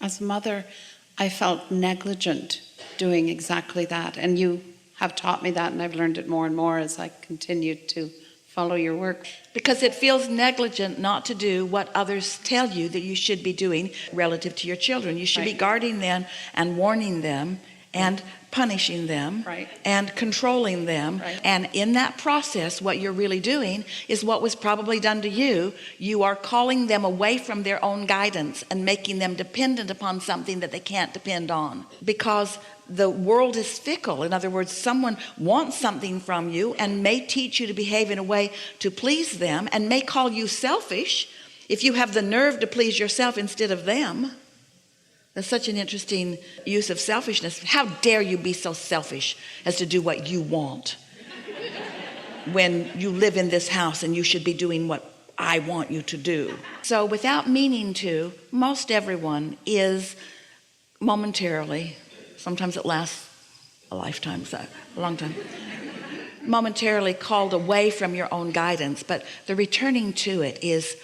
As a mother, I felt negligent doing exactly that. And you have taught me that, and I've learned it more and more as I continued to follow your work. Because it feels negligent not to do what others tell you that you should be doing relative to your children. You should be guarding them and warning them and punishing them and controlling them. And in that process, what you're really doing is what was probably done to you. You are calling them away from their own guidance and making them dependent upon something that they can't depend on, because the world is fickle. In other words, someone wants something from you and may teach you to behave in a way to please them, and may call you selfish if you have the nerve to please yourself instead of them. That's such an interesting use of selfishness. How dare you be so selfish as to do what you want when you live in this house and you should be doing what I want you to do. So without meaning to, most everyone is momentarily, sometimes it lasts a lifetime, so a long time, momentarily called away from your own guidance. But the returning to it is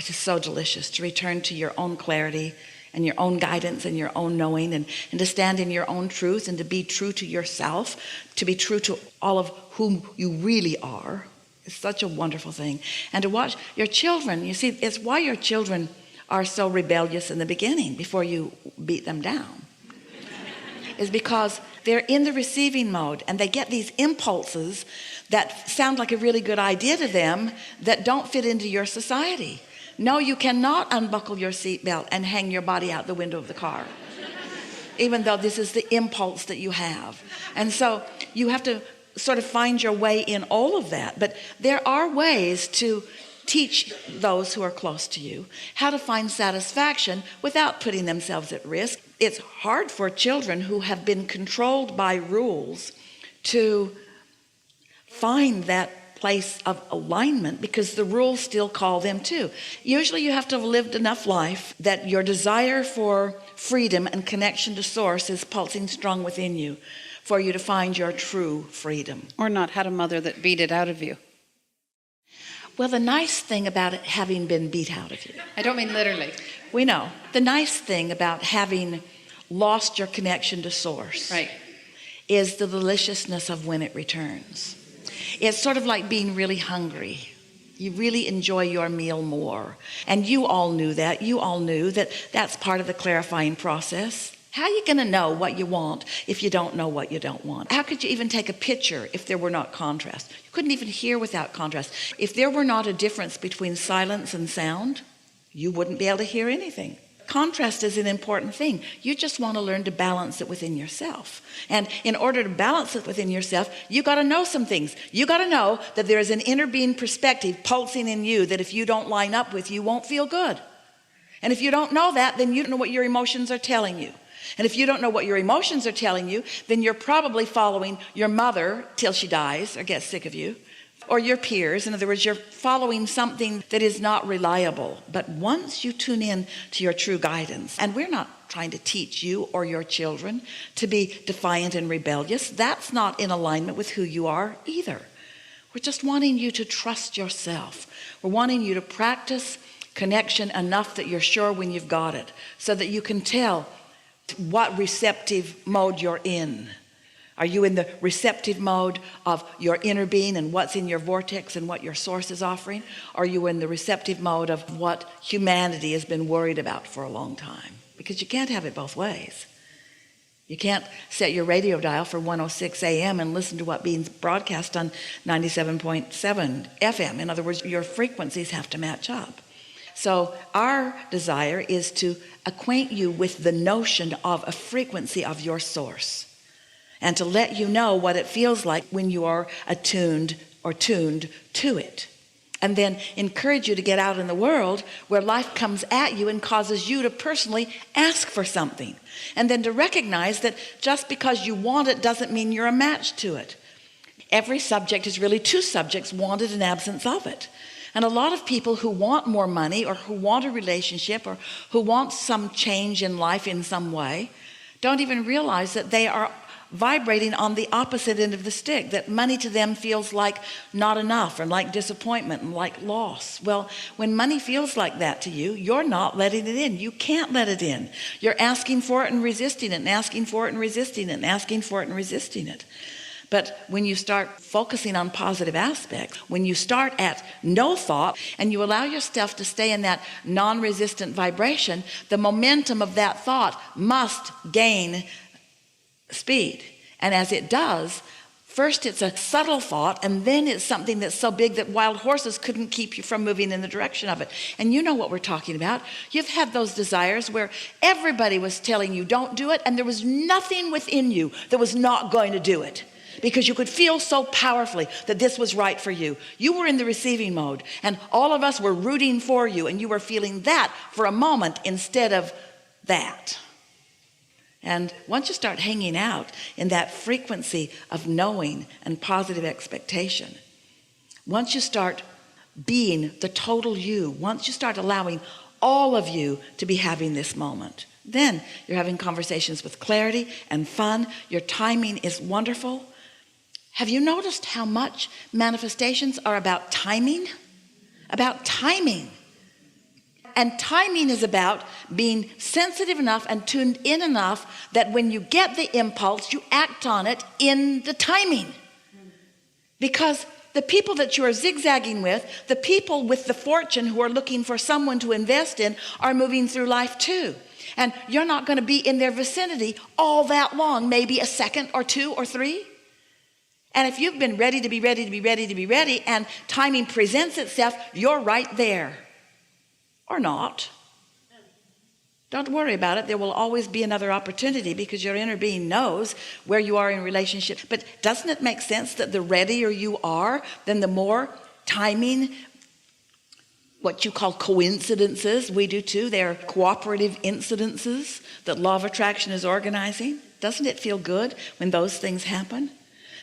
so delicious, to return to your own clarity and your own guidance and your own knowing, and to stand in your own truth, and to be true to yourself, to be true to all of whom you really are. It's such a wonderful thing. And to watch your children, you see, it's why your children are so rebellious in the beginning before you beat them down, is because they're in the receiving mode, and they get these impulses that sound like a really good idea to them that don't fit into your society. No, you cannot unbuckle your seatbelt and hang your body out the window of the car, even though this is the impulse that you have. And so you have to sort of find your way in all of that. But there are ways to teach those who are close to you how to find satisfaction without putting themselves at risk. It's hard for children who have been controlled by rules to find that place of alignment, because the rules still call them to. Usually you have to have lived enough life that your desire for freedom and connection to source is pulsing strong within you for you to find your true freedom. Or not had a mother that beat it out of you. Well, the nice thing about it having been beat out of you, I don't mean literally. we know. The nice thing about having lost your connection to source is the deliciousness of when it returns. It's sort of like being really hungry. You really enjoy your meal more. And you all knew that. You all knew that that's part of the clarifying process. How are you going to know what you want if you don't know what you don't want? How could you even take a picture if there were not contrast? You couldn't even hear without contrast. If there were not a difference between silence and sound, you wouldn't be able to hear anything. Contrast is an important thing. You just want to learn to balance it within yourself. And in order to balance it within yourself, you got to know some things. You got to know that there is an inner being perspective pulsing in you that if you don't line up with, you won't feel good. And if you don't know that, then you don't know what your emotions are telling you. And if you don't know what your emotions are telling you, then you're probably following your mother till she dies or gets sick of you, or your peers. In other words, you're following something that is not reliable. But once you tune in to your true guidance, and we're not trying to teach you or your children to be defiant and rebellious. That's not in alignment with who you are either. We're just wanting you to trust yourself. We're wanting you to practice connection enough that you're sure when you've got it, so that you can tell what receptive mode you're in. Are you in the receptive mode of your inner being and what's in your vortex and what your source is offering? Or are you in the receptive mode of what humanity has been worried about for a long time? Because you can't have it both ways. You can't set your radio dial for 106 AM and listen to what being broadcast on 97.7 FM. In other words, your frequencies have to match up. So our desire is to acquaint you with the notion of a frequency of your source, and to let you know what it feels like when you are attuned or tuned to it. And then encourage you to get out in the world where life comes at you and causes you to personally ask for something. And then to recognize that just because you want it doesn't mean you're a match to it. Every subject is really two subjects, wanted and absence of it. And a lot of people who want more money, or who want a relationship, or who want some change in life in some way, don't even realize that they are vibrating on the opposite end of the stick, that money to them feels like not enough and like disappointment and like loss. Well, when money feels like that to you, you're not letting it in. You can't let it in. You're asking for it and resisting it and asking for it and resisting it and asking for it and resisting it. But when you start focusing on positive aspects, when you start at no thought and you allow yourself to stay in that non-resistant vibration, the momentum of that thought must gain speed. And as it does, first it's a subtle thought, and then it's something that's so big that wild horses couldn't keep you from moving in the direction of it. And you know what we're talking about. You've had those desires where everybody was telling you don't do it, and there was nothing within you that was not going to do it, because you could feel so powerfully that this was right for you. You were in the receiving mode, and all of us were rooting for you, and you were feeling that for a moment instead of that. And once you start hanging out in that frequency of knowing and positive expectation, once you start being the total you, once you start allowing all of you to be having this moment, then you're having conversations with clarity and fun. Your timing is wonderful. Have you noticed how much manifestations are about timing? About timing. And timing is about being sensitive enough and tuned in enough that when you get the impulse, you act on it in the timing. Because the people that you are zigzagging with, the people with the fortune who are looking for someone to invest in, are moving through life too. And you're not going to be in their vicinity all that long, maybe a second or two or three. And if you've been ready to be ready to be ready to be ready, and timing presents itself, you're right there. Or not. Don't worry about it. There will always be another opportunity, because your inner being knows where you are in relationship. But doesn't it make sense that the readier you are, then the more timing, what you call coincidences, we do too, they're cooperative incidences that law of attraction is organizing. Doesn't it feel good when those things happen?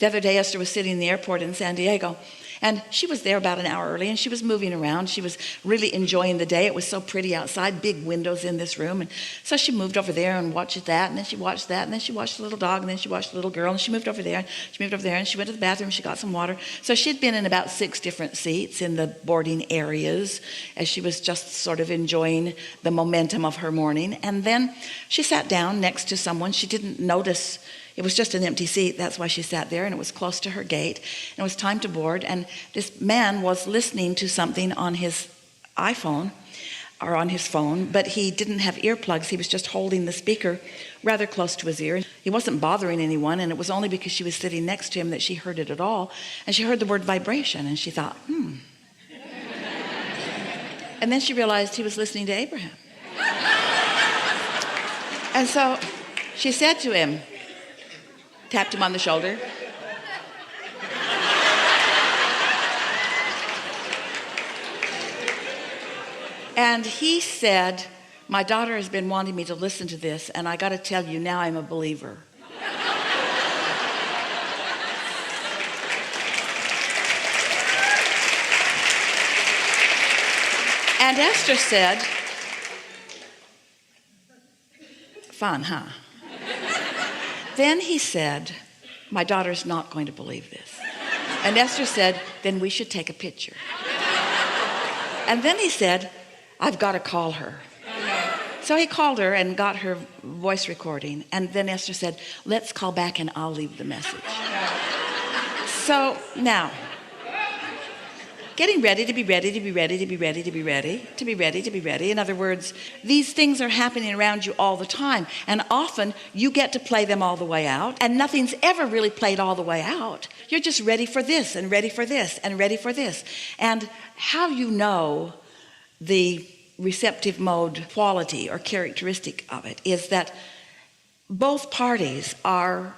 The other day, Esther was sitting in the airport in San Diego, and she was there about an hour early, and she was moving around. She was really enjoying the day. It was so pretty outside, big windows in this room. And so she moved over there and watched that, and then she watched that, and then she watched the little dog, and then she watched the little girl, and she moved over there, and she moved over there, and she went to the bathroom, she got some water. So she'd been in about 6 different seats in the boarding areas as she was just sort of enjoying the momentum of her morning. And then she sat down next to someone. She didn't notice. It was just an empty seat. That's why she sat there, and it was close to her gate. And it was time to board, and this man was listening to something on his iPhone or on his phone, but he didn't have earplugs. He was just holding the speaker rather close to his ear. He wasn't bothering anyone, and it was only because she was sitting next to him that she heard it at all. And she heard the word vibration, and she thought, And then she realized he was listening to Abraham. And so she said to him, tapped him on the shoulder. And he said, my daughter has been wanting me to listen to this, and I got to tell you, now I'm a believer. And Esther said, fun, huh? Then he said, my daughter's not going to believe this. And Esther said, then we should take a picture. And then he said, I've got to call her. So he called her and got her voice recording. And then Esther said, let's call back and I'll leave the message. So now, getting ready to be ready, to be ready, to be ready, to be ready, to be ready, to be ready. In other words, these things are happening around you all the time. And often you get to play them all the way out. And nothing's ever really played all the way out. You're just ready for this and ready for this and ready for this. And how you know the receptive mode quality or characteristic of it is that both parties are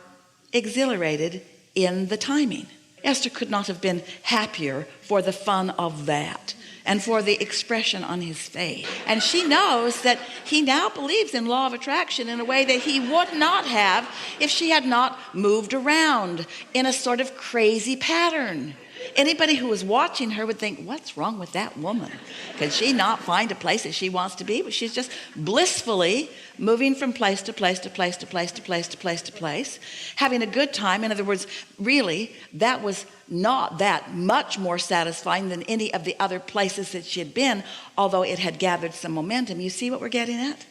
exhilarated in the timing. Esther could not have been happier for the fun of that and for the expression on his face. And she knows that he now believes in law of attraction in a way that he would not have if she had not moved around in a sort of crazy pattern. Anybody who was watching her would think, what's wrong with that woman? Could she not find a place that she wants to be? But she's just blissfully moving from place to place to place to place to place to place to place, having a good time. In other words, really, that was not that much more satisfying than any of the other places that she had been, although it had gathered some momentum. You see what we're getting at?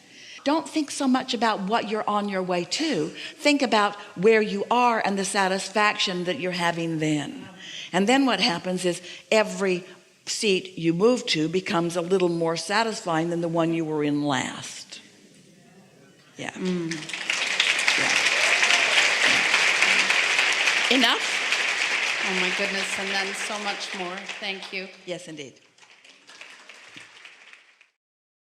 Don't think so much about what you're on your way to. Think about where you are and the satisfaction that you're having then. And then what happens is every seat you move to becomes a little more satisfying than the one you were in last. Yeah. Yeah. Enough? Oh my goodness, and then so much more. Thank you. Yes, indeed.